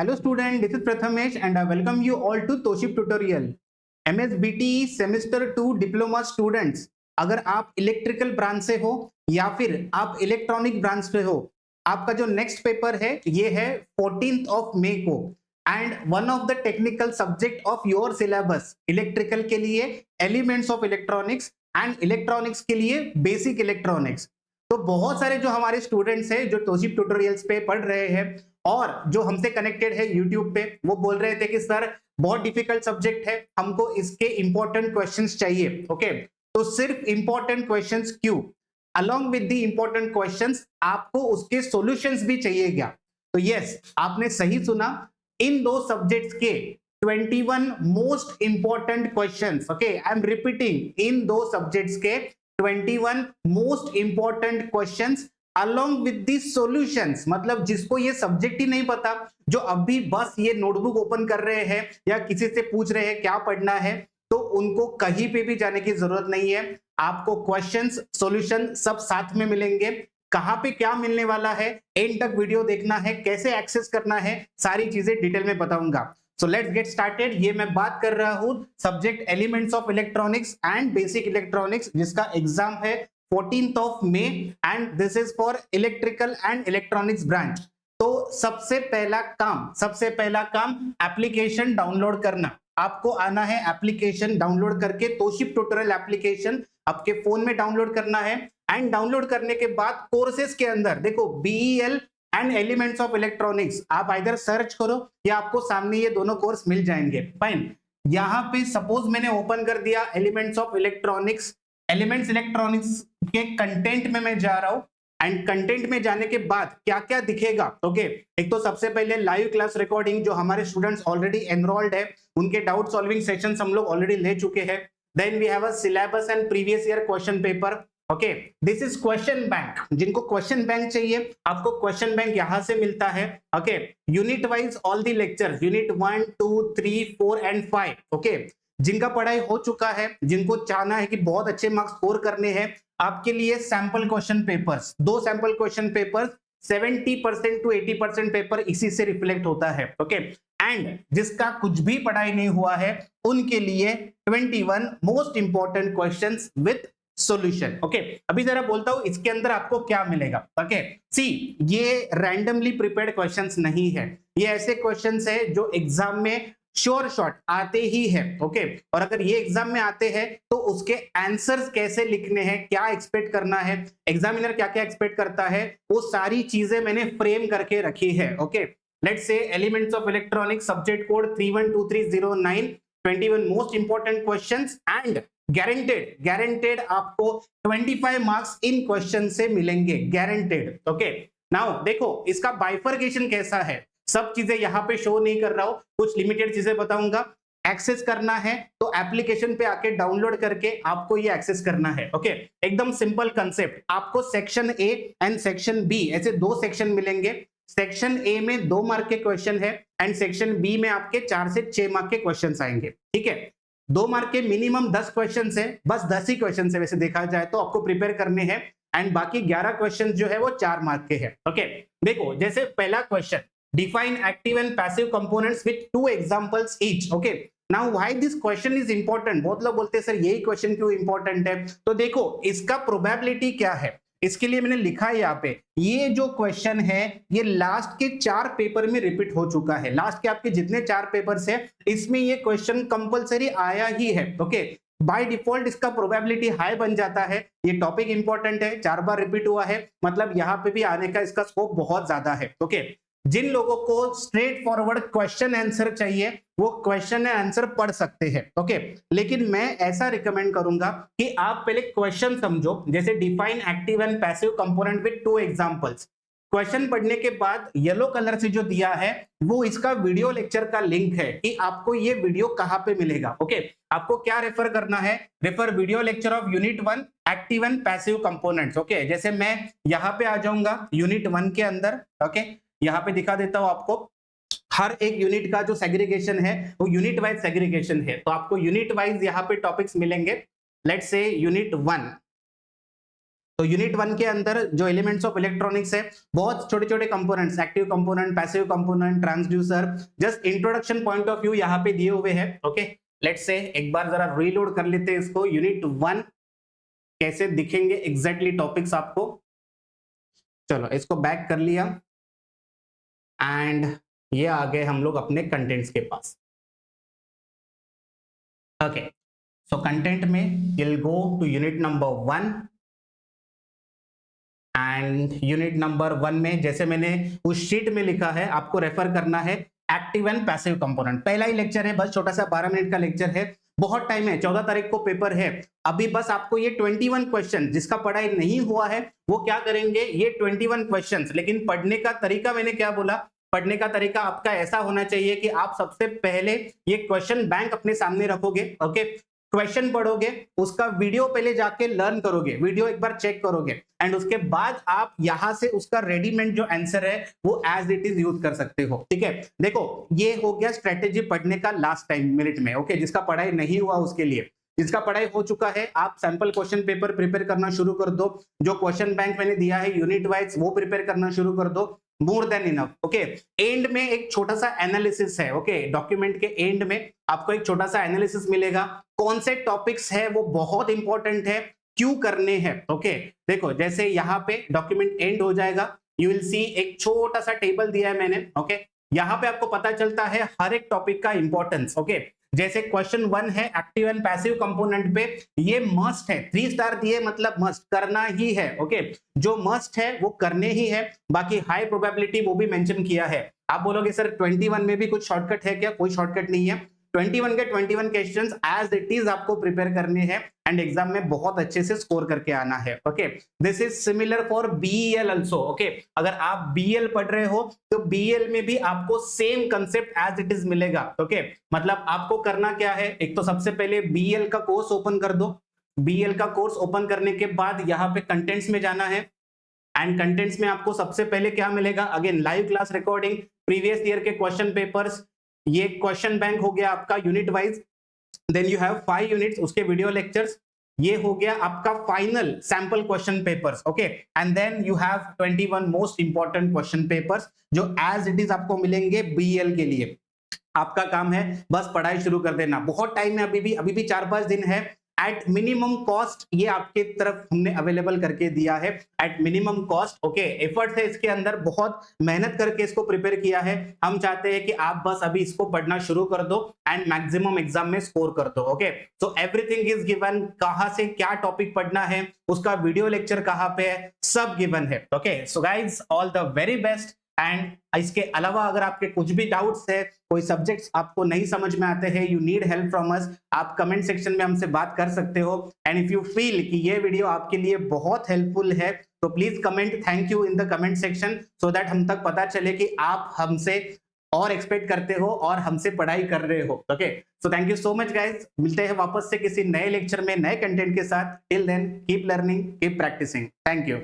Hello student, this is Prathamesh and I welcome you all to Toship Tutorial. MSBTE Semester 2 Diploma Students, अगर आप electrical branch से हो या फिर आप इलेक्ट्रॉनिक ब्रांच से हो, आपका जो नेक्स्ट पेपर है ये है 14th ऑफ मई को and one of the technical subject of your syllabus electrical के लिए elements of electronics and electronics के लिए बेसिक इलेक्ट्रॉनिक्स। तो बहुत सारे जो हमारे स्टूडेंट्स हैं जो तोशिप ट्यूटोरियल्स पे पढ़ रहे हैं और जो हमसे कनेक्टेड है यूट्यूब पे, वो बोल रहे थे कि सर बहुत डिफिकल्ट सब्जेक्ट है, हमको इसके इंपॉर्टेंट क्वेश्चंस चाहिए। ओके, तो सिर्फ इंपॉर्टेंट क्वेश्चंस क्यों, along with the important questions आपको उसके सॉल्यूशंस भी चाहिए क्या? तो यस, आपने सही सुना, इन दो सब्जेक्ट्स के 21 most important questions. Okay, I am repeating, इन दो सब्जेक्ट्स के 21 most important questions along with the solutions। मतलब जिसको ये सब्जेक्ट ही नहीं पता, जो अभी बस ये नोटबुक ओपन कर रहे हैं या किसी से पूछ रहे हैं क्या पढ़ना है, तो उनको कहीं पे भी जाने की जरूरत नहीं है। आपको क्वेश्चंस, सॉल्यूशन सब साथ में मिलेंगे। कहां पे क्या मिलने वाला है, एंड तक वीडियो देखना है, कैसे एक्सेस करना है, सारी चीजें डिटेल में बताऊंगा। So let's get started. ये मैं बात कर रहा हूं subject elements of electronics and basic electronics, जिसका एग्जाम है 14th of May and this is for electrical and electronics branch. तो सबसे पहला काम एप्लीकेशन डाउनलोड करना। आपको आना है एप्लीकेशन डाउनलोड करके, तोशिप ट्यूटोरियल एप्लीकेशन आपके फोन में डाउनलोड करना है। एंड डाउनलोड करने के बाद कोर्सेज के अंदर देखो BEL and elements of electronics, आप इधर सर्च करो या आपको सामने ये दोनों कोर्स मिल जाएंगे। फाइन, यहां पे सपोज मैंने ओपन कर दिया elements of electronics, elements electronics के कंटेंट में मैं जा रहा हूं एंड कंटेंट में जाने के बाद क्या क्या दिखेगा। ओके, एक तो सबसे पहले लाइव क्लास रिकॉर्डिंग, जो हमारे स्टूडेंट्स ऑलरेडी एनरोल्ड है, उनके डाउट सॉल्विंग सेशंस हम लोग ऑलरेडी ले चुके हैं। Then we have a syllabus and previous year question paper. Okay, this is question bank. जिनको क्वेश्चन बैंक चाहिए, आपको क्वेश्चन बैंक यहां से मिलता है। Okay, unit wise all the lectures, unit 1 2 3 4 and 5। Okay, जिनका पढ़ाई हो चुका है, जिनको चाहना है कि बहुत अच्छे मार्क्स स्कोर करने हैं, आपके लिए सैंपल क्वेश्चन पेपर्स, दो sample question papers, 70% to 80% paper इसी से रिफ्लेक्ट होता है। ओके, एंड जिसका कुछ भी पढ़ाई नहीं हुआ है, उनके लिए 21 most important questions with solution. Okay, अभी जरा बोलता हूं इसके अंदर आपको क्या मिलेगा। ओके, सी, ये रैंडमली प्रिपेयर्ड क्वेश्चंस नहीं है, ये ऐसे क्वेश्चंस है जो एग्जाम में श्योर शॉट आते ही है। ओके, और अगर ये एग्जाम में आते हैं तो उसके आंसर्स कैसे लिखने हैं, क्या एक्सपेक्ट करना है, एग्जामिनर क्या क्या एक्सपेक्ट करता है, वो सारी चीजें मैंने फ्रेम करके रखी है। Okay, let's say elements of electronics, subject code 312309, 21 most important questions and guaranteed आपको 25 मार्क्स इन क्वेश्चन से मिलेंगे, गारंटेड। ओके, नाउ देखो इसका बाइफर्केशन कैसा है, सब चीजें यहां पे शो नहीं कर रहा हूं, कुछ लिमिटेड चीजें बताऊंगा। एक्सेस करना है तो एप्लीकेशन पे आके डाउनलोड करके आपको ये एक्सेस करना है। ओके, एकदम सिंपल कंसेप्ट। आपको section A and section B, ऐसे दो सेक्शन मिलेंगे। सेक्शन ए में 2 मार्क के क्वेश्चन है एंड सेक्शन बी में आपके 4 से 6 मार्क के क्वेश्चन आएंगे। ठीक है, 2 मार्क के मिनिमम 10 क्वेश्चन है, बस 10 ही क्वेश्चन है वैसे देखा जाए तो आपको प्रिपेयर करने हैं, एंड बाकी 11 क्वेश्चन जो है वो 4 मार्क के हैं। ओके, देखो जैसे पहला question, define active and passive components with 2 examples each। okay, now why this question is important? बहुत लोग बोलते हैं सर यही क्वेश्चन क्यों इंपॉर्टेंट है, तो देखो इसका प्रोबेबिलिटी क्या है, इसके लिए मैंने लिखा है यहाँ पे, ये जो क्वेश्चन है ये लास्ट के 4 पेपर में रिपीट हो चुका है। लास्ट के आपके जितने 4 पेपर्स है, इसमें ये क्वेश्चन कंपलसरी आया ही है। ओके, बाय डिफॉल्ट इसका प्रोबेबिलिटी हाई बन जाता है। ये टॉपिक इंपॉर्टेंट है, 4 बार रिपीट हुआ है, मतलब यहाँ पे भी आने का इसका स्कोप बहुत ज्यादा है। ओके, जिन लोगों को स्ट्रेट फॉरवर्ड क्वेश्चन आंसर चाहिए, वो क्वेश्चन आंसर पढ़ सकते हैं। ओके, लेकिन मैं ऐसा रिकमेंड करूंगा कि आप पहले क्वेश्चन समझो, जैसे define active and passive component with 2 examples. Question पढ़ने के बाद येलो कलर से जो दिया है वो इसका वीडियो लेक्चर का लिंक है कि आपको ये वीडियो कहां पे मिलेगा। ओके, आपको क्या रेफर करना है, refer video lecture of unit 1 active and passive components. Okay, जैसे मैं यहां पे आ जाऊंगा यूनिट 1 के अंदर। ओके, यहाँ पे दिखा देता हूं आपको, हर एक यूनिट का जो सेग्रीगेशन है वो यूनिट वाइज सेग्रीगेशन है, तो आपको यूनिट वाइज यहाँ पे टॉपिक्स मिलेंगे। लेट्स से यूनिट 1, तो यूनिट 1 के अंदर जो एलिमेंट्स ऑफ इलेक्ट्रॉनिक्स है, बहुत छोटे छोटे components, active component, passive component, transducer, just introduction point of view यहाँ पे दिए हुए हैं। ओके, लेट्स से एक बार जरा रीलोड कर लेते हैं इसको। यूनिट 1 कैसे दिखेंगे एग्जैक्टली टॉपिक्स आपको। चलो इसको बैक कर लिया एंड ये आ गए हम लोग अपने कंटेंट्स के पास। ओके, सो कंटेंट में will go to unit number 1 and unit number 1 में जैसे मैंने उस शीट में लिखा है, आपको रेफर करना है एक्टिव एंड पैसिव कंपोनेंट। पहला ही लेक्चर है, बस छोटा सा 12 मिनट का लेक्चर है, बहुत टाइम है, 14 तारीख को पेपर है। अभी बस आपको ये 21 क्वेश्चन, जिसका पढ़ाई नहीं हुआ है वो क्या करेंगे, ये 21 क्वेश्चंस। लेकिन पढ़ने का तरीका मैंने क्या बोला, पढ़ने का तरीका आपका ऐसा होना चाहिए कि आप सबसे पहले ये क्वेश्चन बैंक अपने सामने रखोगे। ओके, क्वेश्चन पढ़ोगे, उसका वीडियो पहले जाके लर्न करोगे, वीडियो एक बार चेक करोगे एंड उसके बाद आप यहां से उसका रेडीमेड जो आंसर है वो एज इट इज यूज कर सकते हो। ठीक है, देखो ये हो गया स्ट्रेटेजी पढ़ने का लास्ट टाइम मिनट में। ओके, जिसका पढ़ाई नहीं हुआ उसके लिए, जिसका पढ़ाई हो चुका है आप सैंपल क्वेश्चन पेपर प्रिपेयर करना शुरू कर दो। जो क्वेश्चन बैंक मैंने दिया है यूनिट वाइज वो प्रिपेयर करना शुरू कर दो, more than enough. Okay, and में एक छोटा सा एनालिसिस है। ओके, डॉक्यूमेंट के एंड में आपको एक छोटा सा एनालिसिस मिलेगा, कौन से टॉपिक्स है वो बहुत इंपॉर्टेंट है, क्यों करने हैं। ओके, देखो जैसे यहाँ पे डॉक्यूमेंट एंड हो जाएगा, यू विल सी एक छोटा सा टेबल दिया है मैंने। ओके, यहाँ पे आपको पता चलता है हर एक टॉपिक का इंपॉर्टेंस। ओके, जैसे क्वेश्चन 1 है एक्टिव एंड पैसिव कंपोनेंट पे, ये मस्ट है, 3 स्टार दिए मतलब मस्ट करना ही है। ओके, जो मस्ट है वो करने ही है, बाकी हाई प्रोबेबिलिटी वो भी मेंशन किया है। आप बोलोगे सर 21 में भी कुछ शॉर्टकट है क्या? कोई शॉर्टकट नहीं है। 21 के 21 क्वेश्चंस एज इट इज आपको प्रिपेयर करने हैं एंड एग्जाम में बहुत अच्छे से स्कोर करके आना है। Okay, this is similar for BL also. Okay, अगर आप बीएल पढ़ रहे हो तो बीएल में भी आपको same concept as it is मिलेगा। ओके, मतलब आपको करना क्या है, एक तो सबसे पहले बीएल का कोर्स ओपन कर दो। बीएल का कोर्स ओपन करने के बाद यहाँ पे कंटेंट्स में जाना है एंड कंटेंट्स में आपको सबसे पहले क्या मिलेगा, again live class recording, previous year के क्वेश्चन पेपर्स, ये क्वेश्चन बैंक हो गया आपका unit wise, then you have 5 units उसके वीडियो लेक्चर्स, ये हो गया आपका final sample question papers. Okay, and then you have 21 most important question papers जो एज इट इज आपको मिलेंगे बीएल के लिए। आपका काम है बस पढ़ाई शुरू कर देना, बहुत टाइम है, अभी भी 4-5 दिन है। एट मिनिमम कॉस्ट ये आपके तरफ हमने अवेलेबल करके दिया है, at minimum cost. Okay, effort है इसके अंदर, बहुत मेहनत करके इसको प्रिपेयर किया है। हम चाहते हैं कि आप बस अभी इसको पढ़ना शुरू कर दो एंड मैक्सिमम एग्जाम में स्कोर कर दो। Okay, so everything is given, कहां से क्या टॉपिक पढ़ना है, उसका वीडियो लेक्चर कहां पे है, सब गिवन है। Okay, so guys all the very best. And इसके अलावा अगर आपके कुछ भी डाउट्स है, कोई सब्जेक्ट्स आपको नहीं समझ में आते हैं, you need help from us, आप कमेंट सेक्शन में हमसे बात कर सकते हो। एंड इफ यू फील कि ये वीडियो आपके लिए बहुत हेल्पफुल है तो please comment thank you in the comment section, so that हम तक पता चले कि आप हमसे और एक्सपेक्ट करते हो और हमसे पढ़ाई कर रहे हो। Okay, so thank you so much guys, मिलते हैं वापस से किसी नए लेक्चर में नए कंटेंट के साथ। Till then keep learning, keep practising, thank you.